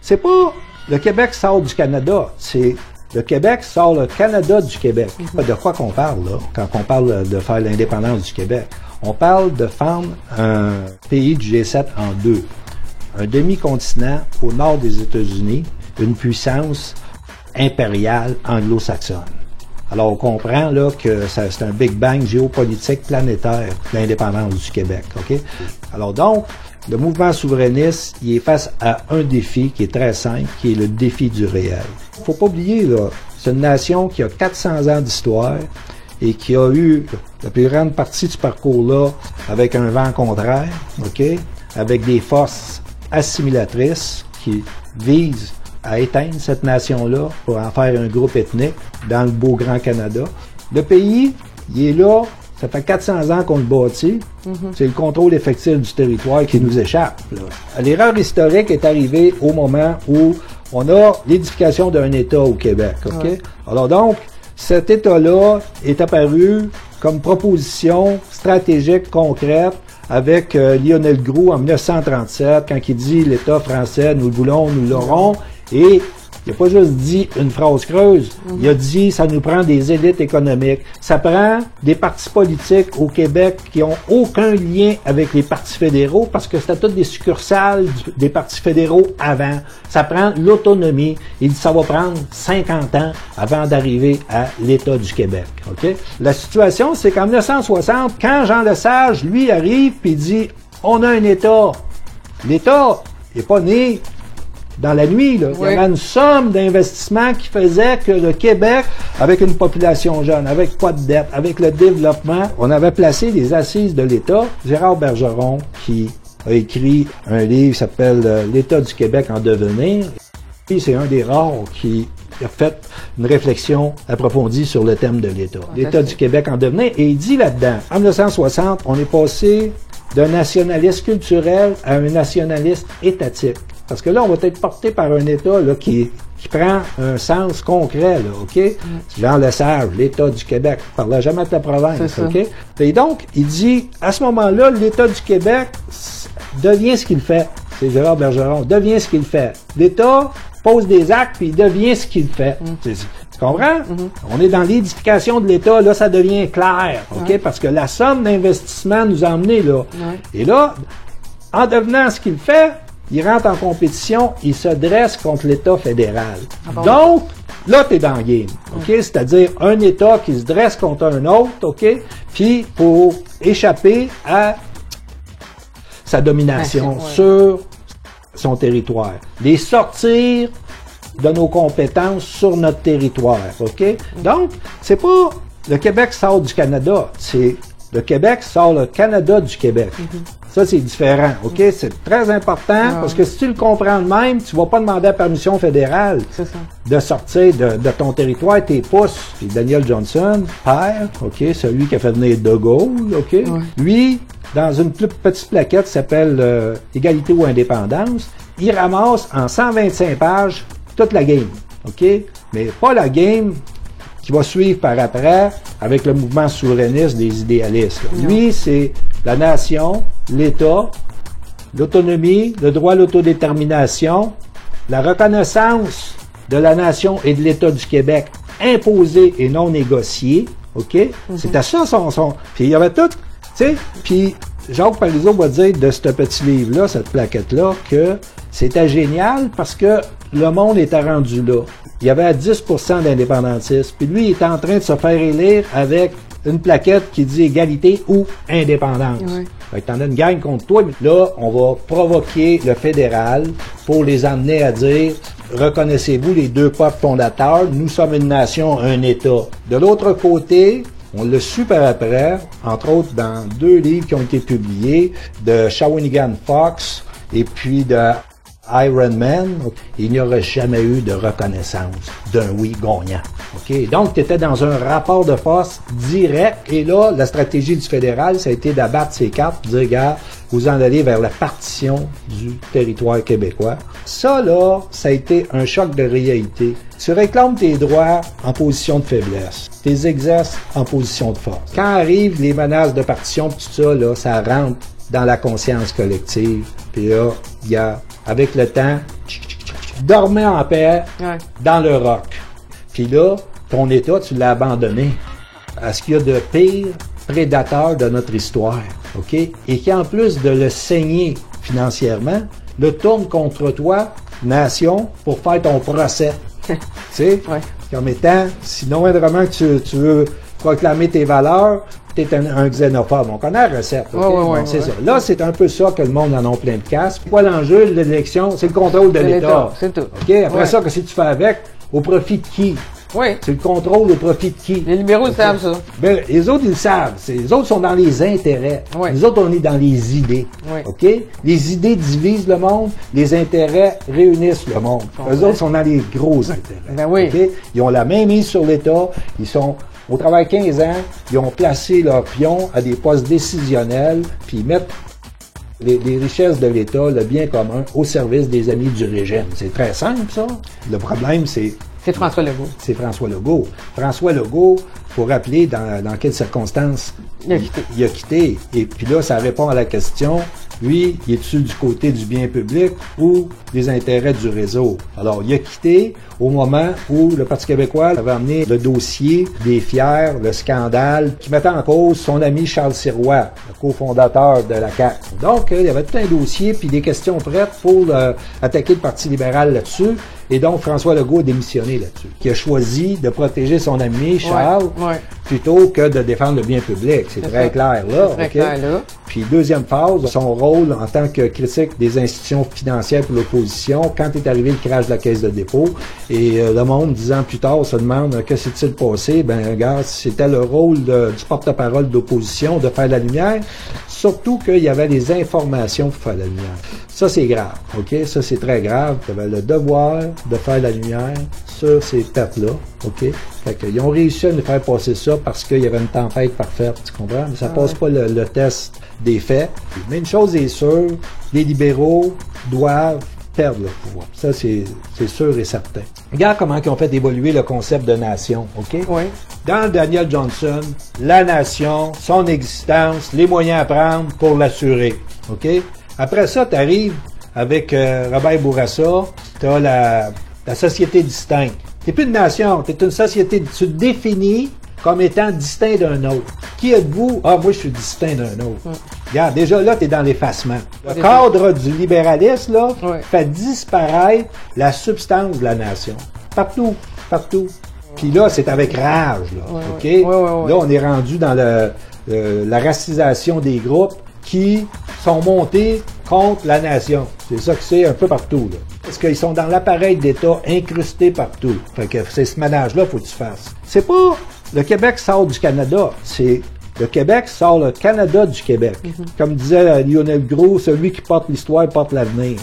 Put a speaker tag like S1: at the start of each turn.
S1: c'est pas le Québec sort du Canada, c'est le Québec sort le Canada du Québec. De quoi qu'on parle, là, quand on parle de faire l'indépendance du Québec? On parle de fendre un pays du G7 en deux. Un demi-continent au nord des États-Unis, une puissance impériale anglo-saxonne. Alors, on comprend là que c'est un Big Bang géopolitique planétaire, l'indépendance du Québec. OK? Alors donc, le mouvement souverainiste, il est face à un défi qui est très simple, qui est le défi du réel. Faut pas oublier, là, c'est une nation qui a 400 ans d'histoire et qui a eu la plus grande partie du parcours-là avec un vent contraire, OK? Avec des forces assimilatrices qui visent à éteindre cette nation-là pour en faire un groupe ethnique dans le beau grand Canada. Le pays, il est là, ça fait 400 ans qu'on le bâtit. C'est le contrôle effectif du territoire qui nous échappe. L'erreur historique est arrivée au moment où on a l'édification d'un État au Québec. OK? Ouais. Alors donc, cet État-là est apparu comme proposition stratégique concrète avec Lionel Groulx en 1937, quand il dit « l'État français, nous le voulons, nous l'aurons ». Et il n'a pas juste dit une phrase creuse, il a dit ça nous prend des élites économiques, ça prend des partis politiques au Québec qui ont aucun lien avec les partis fédéraux parce que c'était toutes des succursales des partis fédéraux avant. Ça prend l'autonomie. Il dit ça va prendre 50 ans avant d'arriver à l'État du Québec. Okay? La situation, c'est qu'en 1960, quand Jean Lesage, lui, arrive puis dit on a un État, l'État n'est pas né dans la nuit, là. Oui. Il y avait une somme d'investissement qui faisait que le Québec, avec une population jeune, avec pas de dette, avec le développement, on avait placé les assises de l'État. Gérard Bergeron, qui a écrit un livre qui s'appelle « L'État du Québec en devenir », c'est un des rares qui a fait une réflexion approfondie sur le thème de l'État. L'État du Québec en devenir, et il dit là-dedans, en 1960, on est passé d'un nationaliste culturel à un nationaliste étatique. Parce que là, on va être porté par un État là, qui prend un sens concret, là, OK? Jean Lesage, l'État du Québec, ne parlait jamais de la province, OK? Et donc, il dit, à ce moment-là, l'État du Québec devient ce qu'il fait. C'est Gérard Bergeron, devient ce qu'il fait. L'État pose des actes, puis il devient ce qu'il fait. Tu comprends? On est dans l'édification de l'État, là, ça devient clair, OK? Parce que la somme d'investissement nous a emmenés là. Et là, en devenant ce qu'il fait, il rentre en compétition, il se dresse contre l'État fédéral. Donc, là, t'es dans le game, OK? C'est-à-dire un État qui se dresse contre un autre, OK? Puis, pour échapper à sa domination sur son territoire. Les sortir de nos compétences sur notre territoire, OK? Donc, c'est pas le Québec sort du Canada, c'est le Québec sort le Canada du Québec. Ça, c'est différent, OK? C'est très important parce que si tu le comprends de même, tu vas pas demander la permission fédérale de sortir de ton territoire, tes pouces. Puis Daniel Johnson, père, OK, celui qui a fait venir De Gaulle, OK? Lui, dans une plus petite plaquette qui s'appelle Égalité ou Indépendance, il ramasse en 125 pages toute la game, OK? Mais pas la game qui va suivre par après avec le mouvement souverainiste des idéalistes. Lui, c'est la nation, l'État, l'autonomie, le droit à l'autodétermination, la reconnaissance de la nation et de l'État du Québec imposée et non négociée. OK? C'était ça son... Puis il y avait tout, tu sais, puis Jacques Parizeau va dire de ce petit livre-là, cette plaquette-là, que c'était génial parce que le monde était rendu là. Il y avait 10% d'indépendantistes. Puis lui, il était en train de se faire élire avec une plaquette qui dit égalité ou indépendance. Fait que t'en as une gang contre toi, mais là, on va provoquer le fédéral pour les amener à dire reconnaissez-vous les deux peuples fondateurs, nous sommes une nation, un État. De l'autre côté, on l'a su par après, entre autres dans 2 livres qui ont été publiés, de Shawinigan Fox et puis de Iron Man, il n'y aurait jamais eu de reconnaissance d'un oui gagnant. Okay? Donc, tu étais dans un rapport de force direct, et là, la stratégie du fédéral, ça a été d'abattre ces cartes, de dire, regarde, vous en allez vers la partition du territoire québécois. Ça, là, ça a été un choc de réalité. Tu réclames tes droits en position de faiblesse. Tu les exerces en position de force. Quand arrivent les menaces de partition, tout ça, là, ça rentre dans la conscience collective. Puis là, il y a, avec le temps, dormait en paix
S2: Ouais.
S1: dans le roc. Puis là, ton État, tu l'as abandonné à ce qu'il y a de pire prédateur de notre histoire, OK? Et qui, en plus de le saigner financièrement, le tourne contre toi, nation, pour faire ton procès. Tu sais?
S2: Ouais.
S1: Comme étant, sinon, vraiment que tu veux proclamer tes valeurs, tu es un xénophobe. On connaît la recette. OK?
S2: Ouais,
S1: C'est
S2: ouais.
S1: ça. Là, c'est un peu ça que le monde en a plein de casse. Quoi l'enjeu de l'élection? C'est le contrôle de l'État.
S2: C'est tout.
S1: OK? Après
S2: Ouais.
S1: ça, qu'est-ce que tu fais avec? Au profit de qui?
S2: Oui.
S1: C'est le contrôle au profit de qui?
S2: Les libéraux, ils savent ça.
S1: Ben, les autres, ils le savent. Les autres sont dans les intérêts.
S2: Ouais.
S1: Les autres, on est dans les idées.
S2: Ouais.
S1: OK? Les idées divisent le monde, les intérêts réunissent le monde. Eux autres sont dans les gros intérêts.
S2: Ben oui.
S1: OK? Ils ont la main mise sur l'État. Ils sont, au travail 15 ans, ils ont placé leurs pions à des postes décisionnels, puis ils mettent les richesses de l'État, le bien commun, au service des amis du régime. C'est très simple, ça. Le problème, c'est
S2: François Legault.
S1: c'est François Legault. François Legault, faut rappeler dans quelles circonstances
S2: Il a quitté.
S1: il a quitté. Et puis là, ça répond à la question, lui, il est-tu du côté du bien public ou des intérêts du réseau? Alors, il a quitté au moment où le Parti québécois avait amené le dossier des Fiers, le scandale, qui mettait en cause son ami Charles Sirois, le cofondateur de la CAQ. Donc, il y avait tout un dossier, puis des questions prêtes pour attaquer le Parti libéral là-dessus. Et donc, François Legault a démissionné là-dessus. Qui a choisi de protéger son ami Charles
S2: Ouais.
S1: plutôt que de défendre le bien public. C'est très
S2: ça.
S1: clair là.
S2: C'est très
S1: OK?
S2: clair, là.
S1: Puis deuxième phase, son rôle en tant que critique des institutions financières pour l'opposition, quand est arrivé le crash de la Caisse de dépôt, et le monde, 10 ans plus tard, se demande que s'est-il passé? Ben regarde, c'était le rôle du porte-parole d'opposition de faire la lumière, surtout qu'il y avait des informations pour faire la lumière. Ça, c'est grave, OK? Ça, c'est très grave. Tu avais le devoir de faire la lumière sur ces pertes-là, OK? Fait qu'ils ont réussi à nous faire passer ça parce qu'il y avait une tempête parfaite, tu comprends? Mais ça passe pas le test des faits. Mais une chose est sûre, les libéraux doivent perdre le pouvoir. Ça, c'est sûr et certain. Regarde comment ils ont fait évoluer le concept de nation, OK?
S2: Oui.
S1: Dans Daniel Johnson, la nation, son existence, les moyens à prendre pour l'assurer, OK? Après ça, tu arrives avec Robert Bourassa, tu as la société distincte. Tu n'es plus une nation, tu es une société. Tu te définis comme étant distinct d'un autre. Qui êtes-vous? Ah, moi, je suis distinct d'un autre. Regarde, déjà là, tu es dans l'effacement. Le cadre du libéralisme, là, fait disparaître la substance de la nation. Partout, partout. Puis là, c'est avec rage, là, OK? Là, on est rendu dans la racisation des groupes qui sont montés contre la nation. C'est ça que c'est un peu partout, là. Parce qu'ils sont dans l'appareil d'État incrusté partout. Fait que c'est ce ménage-là, faut que tu fasses. C'est pas le Québec sort du Canada, c'est le Québec sort le Canada du Québec. Comme disait Lionel Gros, celui qui porte l'histoire porte l'avenir.